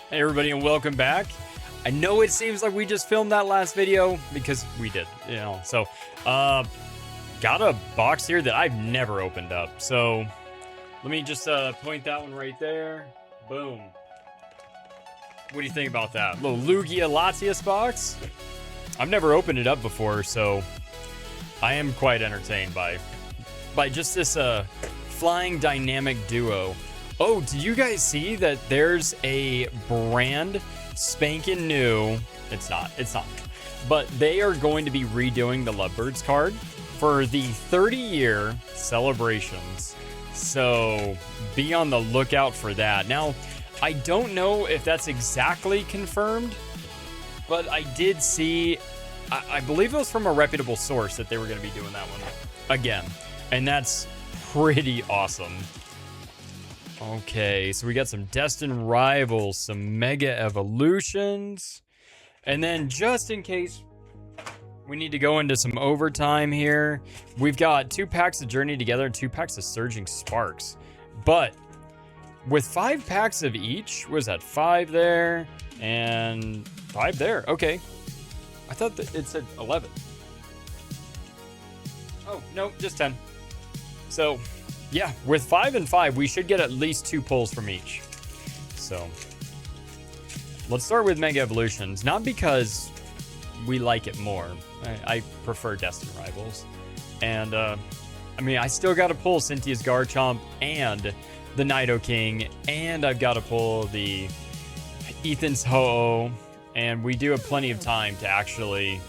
Hey everybody and welcome back. I know it seems like we just filmed that last video because we did, So, got a box here that I've never opened up. So, let me just point that one right there. Boom. What do you think about that? Little Lugia Latias box. I've never opened it up before, so I am quite entertained by just this flying dynamic duo. Oh, did you guys see that there's a brand spanking new? It's not. But they are going to be redoing the Lovebirds card for the 30-year celebrations. So be on the lookout for that. Now, I don't know if that's exactly confirmed, but I did see, I believe it was from a reputable source that they were going to be doing that one again. And that's pretty awesome. Okay, so we got some Destined Rivals, some Mega Evolutions, and then just in case we need to go into some overtime here, we've got 2 packs of Journey Together and 2 packs of Surging Sparks. But with 5 packs of each, was that 5 there and 5 there? Okay, I thought that it said 11. Oh, no, just 10. So yeah, with 5 and 5, we should get at least 2 pulls from each. So, let's start with Mega Evolutions. Not because we like it more. I prefer Destined Rivals. And, I mean, I still got to pull Cynthia's Garchomp and the Nidoking. And I've got to pull the Ethan's Ho-Oh. And we do have plenty of time to actually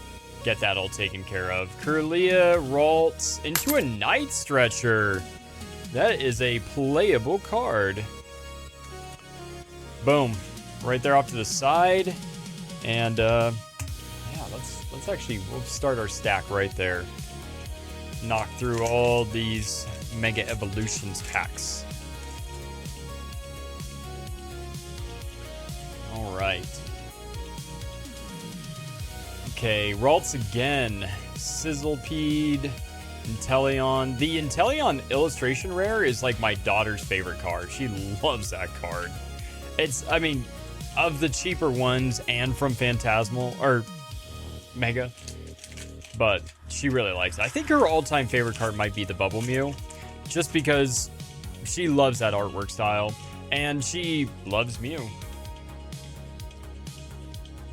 get that all taken care of. Kirlia, Ralts, into a Night Stretcher. That is a playable card. Boom. Right there off to the side. And, yeah, let's actually, we'll start our stack right there. Knock through all these Mega Evolutions packs. All right. Okay, Ralts again. Sizzlepede. Inteleon. The Inteleon illustration rare is like my daughter's favorite card. She loves that card. It's, I mean, of the cheaper ones and from Phantasmal or Mega, but she really likes it. I think her all-time favorite card might be the Bubble Mew, just because she loves that artwork style and she loves Mew.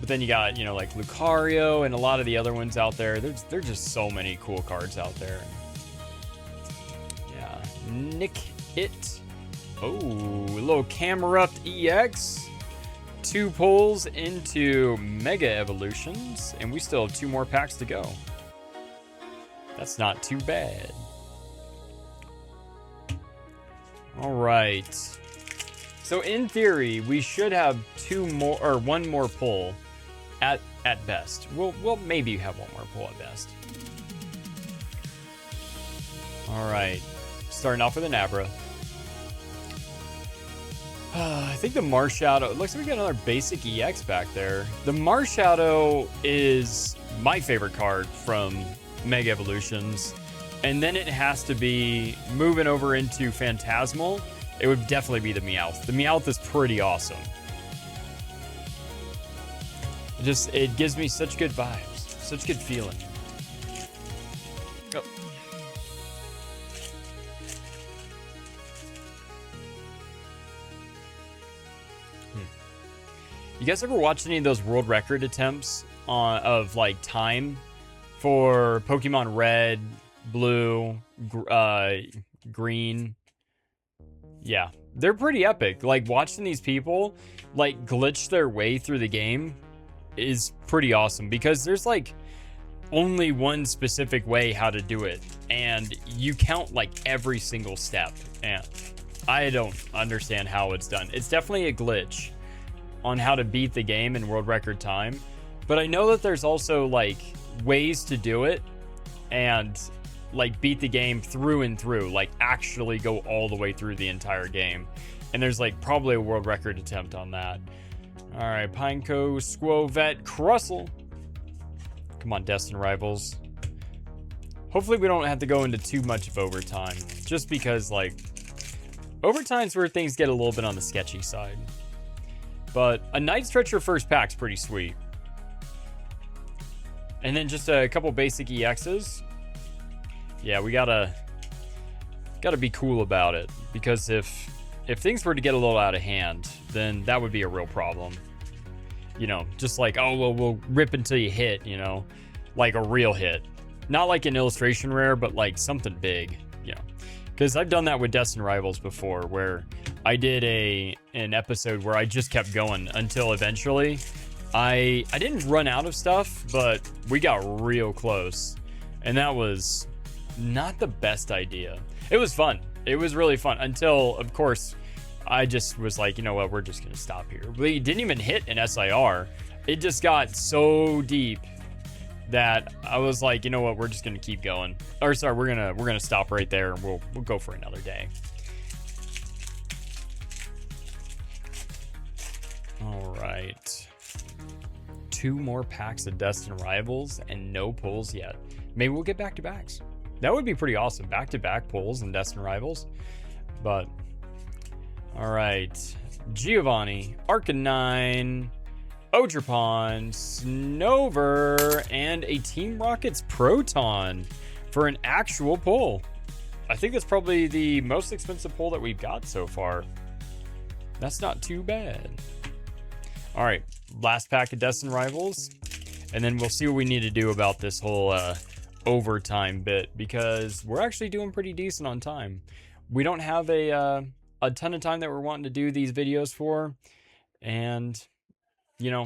But then you got, like Lucario and a lot of the other ones out there. There's just so many cool cards out there. Yeah. Nick It. Oh, a little Camerupt EX. 2 pulls into Mega Evolutions. And we still have 2 more packs to go. That's not too bad. All right. So in theory, we should have 2 more or 1 more pull. At best. We'll maybe have 1 more pull at best. Alright. Starting off with an Abra. I think the Marshadow. It looks like we got another basic EX back there. The Marshadow is my favorite card from Mega Evolutions. And then it has to be moving over into Phantasmal. It would definitely be the Meowth. The Meowth is pretty awesome. It gives me such good vibes, such good feeling. Oh. You guys ever watch any of those world record attempts of like time for Pokemon Red, Blue, Green? Yeah, they're pretty epic. Like watching these people like glitch their way through the game is pretty awesome because there's like only one specific way how to do it and you count like every single step and I don't understand how it's done. It's definitely a glitch on how to beat the game in world record time, but I know that there's also like ways to do it and like beat the game through and through, like actually go all the way through the entire game, and there's like probably a world record attempt on that. All right, Pineco, Squovet, Crustle. Come on, Destined Rivals. Hopefully we don't have to go into too much of overtime, just because like overtime's where things get a little bit on the sketchy side. But a Night Stretcher first pack's pretty sweet. And then just a couple basic EXs. Yeah, we gotta be cool about it, because if things were to get a little out of hand, then that would be a real problem. You know, just like, oh, well, we'll rip until you hit, you know, like a real hit. Not like an illustration rare, but like something big, you know. Because I've done that with Destined Rivals before, where I did an episode where I just kept going until eventually I didn't run out of stuff, but we got real close. And that was not the best idea. It was fun. It was really fun until, of course, I just was like, you know what, we're just going to stop here. We didn't even hit an SIR. It just got so deep that I was like, you know what, we're just going to keep going. Or sorry, we're going to stop right there, and we'll go for another day. All right. 2 more packs of Destined Rivals and no pulls yet. Maybe we'll get back-to-backs. That would be pretty awesome. Back-to-back pulls and Destined Rivals. But, all right. Giovanni, Arcanine, Ogerpon, Snover, and a Team Rockets Proton for an actual pull. I think that's probably the most expensive pull that we've got so far. That's not too bad. All right, last pack of Destined Rivals, and then we'll see what we need to do about this whole overtime bit, because we're actually doing pretty decent on time. We don't have a ton of time that we're wanting to do these videos for, and you know,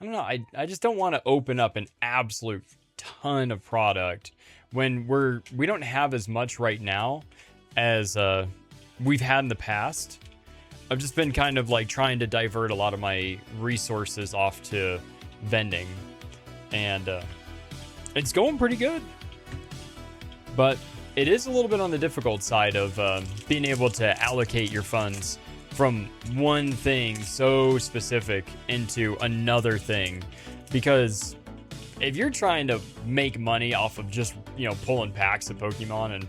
I don't know, I just don't want to open up an absolute ton of product when we don't have as much right now as we've had in the past. I've just been kind of like trying to divert a lot of my resources off to vending, and it's going pretty good. But it is a little bit on the difficult side of being able to allocate your funds from one thing so specific into another thing, because if you're trying to make money off of just, you know, pulling packs of Pokemon, and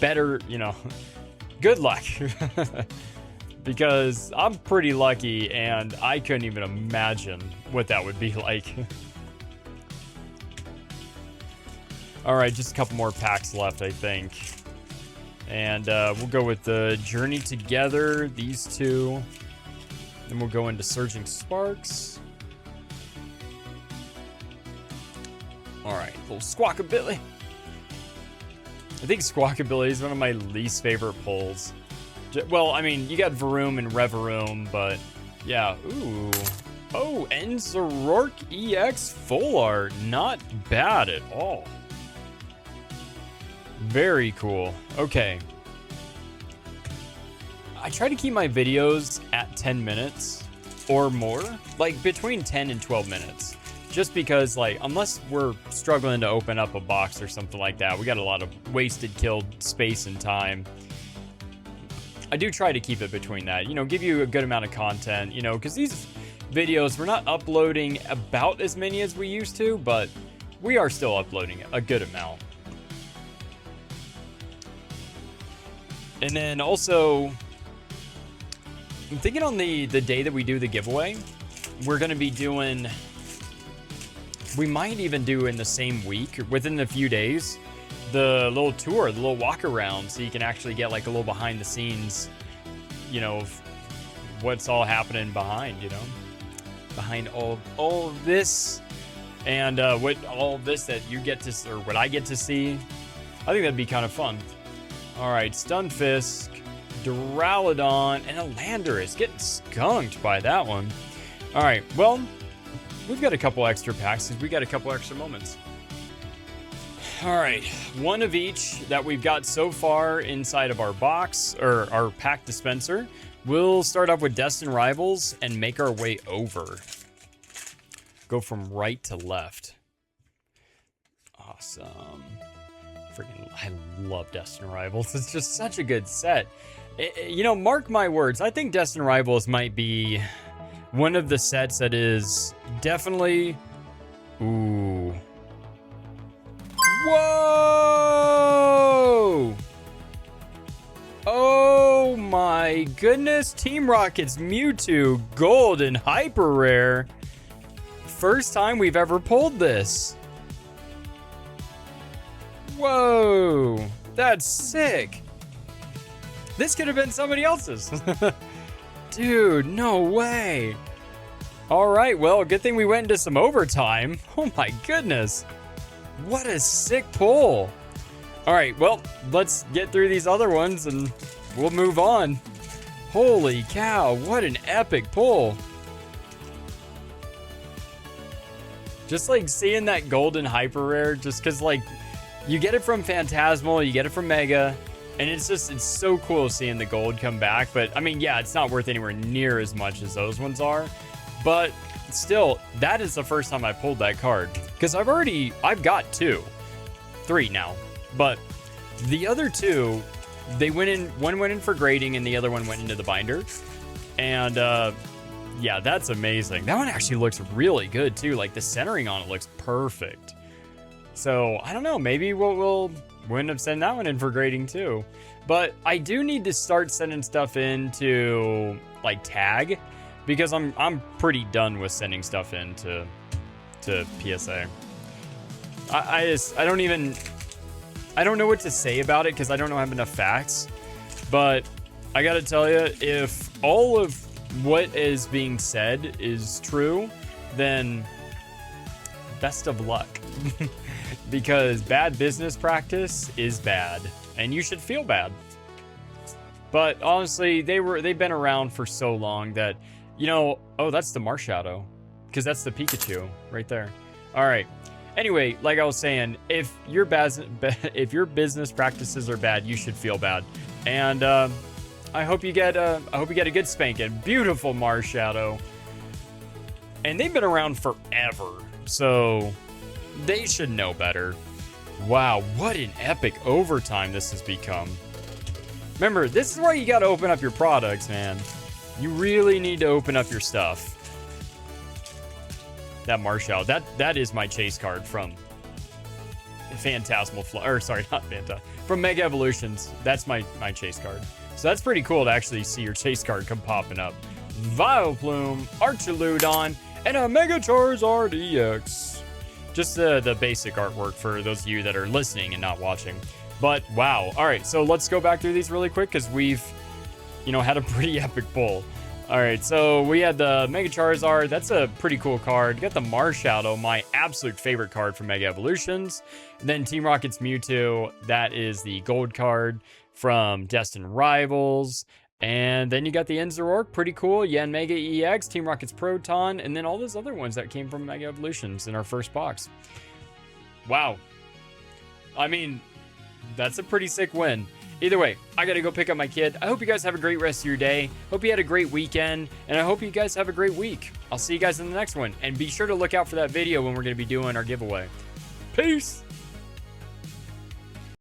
better, you know, good luck. Because I'm pretty lucky, and I couldn't even imagine what that would be like. All right, just a couple more packs left, I think. And we'll go with the Journey Together, these two. Then we'll go into Surging Sparks. All right, little Squawkabilly. I think Squawkabilly is one of my least favorite pulls. Well, I mean, you got Varoom and Revaroom, but yeah. Ooh. Oh, Enzoroark EX Full Art. Not bad at all. Very cool. Okay. I try to keep my videos at 10 minutes or more, like between 10 and 12 minutes. Just because, like, unless we're struggling to open up a box or something like that, we got a lot of wasted, killed space and time. I do try to keep it between that, you know, give you a good amount of content, you know, because these videos, we're not uploading about as many as we used to, but we are still uploading a good amount. And then also, I'm thinking on the day that we do the giveaway, we're going to be doing, we might even do in the same week, within a few days, the little tour, the little walk around, so you can actually get like a little behind the scenes, you know, of what's all happening behind, you know, behind all of this, and what all of this that you get to, or what I get to see. I think that'd be kind of fun. All right, Stunfisk, Duraludon, and a Landorus. Getting skunked by that one. All right, well, we've got a couple extra packs because we got a couple extra moments. All right, one of each that we've got so far inside of our box, or our pack dispenser. We'll start off with Destined Rivals and make our way over. Go from right to left. Awesome. Freaking, I love Destined Rivals. It's just such a good set. You know, mark my words, I think Destined Rivals might be one of the sets that is definitely... Ooh. Whoa! Oh my goodness. Team Rocket's Mewtwo Golden Hyper Rare. First time we've ever pulled this. Whoa, that's sick. This could have been somebody else's. Dude, no way. All right, well, good thing we went into some overtime. Oh my goodness. What a sick pull. All right, well, let's get through these other ones and we'll move on. Holy cow, what an epic pull. Just like seeing that golden hyper rare, just because like you get it from Phantasmal, you get it from Mega, and it's so cool seeing the gold come back. But I mean, yeah, it's not worth anywhere near as much as those ones are. But still, that is the first time I pulled that card. Because I've got three now. But the other two, one went in for grading and the other one went into the binder. And yeah, that's amazing. That one actually looks really good too. Like the centering on it looks perfect. So I don't know, maybe we'll end up sending that one in for grading too. But I do need to start sending stuff in to like tag, because I'm pretty done with sending stuff in to PSA. I don't know what to say about it because I don't have enough facts. But I gotta tell you, if all of what is being said is true, then best of luck. Because bad business practice is bad, and you should feel bad. But honestly, they've been around for so long that, you know, oh, that's the Marshadow, because that's the Pikachu right there. All right. Anyway, like I was saying, if your business practices are bad, you should feel bad. And I hope you get a good spanking. Beautiful Marshadow. And they've been around forever, so they should know better. Wow, what an epic overtime this has become. Remember, this is where you got to open up your products, man. You really need to open up your stuff. That Marshall, that is my chase card from Phantasmal from Mega Evolutions. That's my chase card. So that's pretty cool to actually see your chase card come popping up. Vileplume, Archaludon, and a Mega Charizard EX. Just the basic artwork for those of you that are listening and not watching. But wow. All right, so let's go back through these really quick because we've, had a pretty epic pull. All right, so we had the Mega Charizard. That's a pretty cool card. You got the Marshadow, my absolute favorite card from Mega Evolutions. And then Team Rocket's Mewtwo. That is the gold card from Destined Rivals. And then you got the Enzoroark, pretty cool. Mega EX, Team Rocket's Proton, and then all those other ones that came from Mega Evolutions in our first box. Wow. I mean, that's a pretty sick win. Either way, I gotta go pick up my kid. I hope you guys have a great rest of your day. Hope you had a great weekend, and I hope you guys have a great week. I'll see you guys in the next one, and be sure to look out for that video when we're gonna be doing our giveaway. Peace!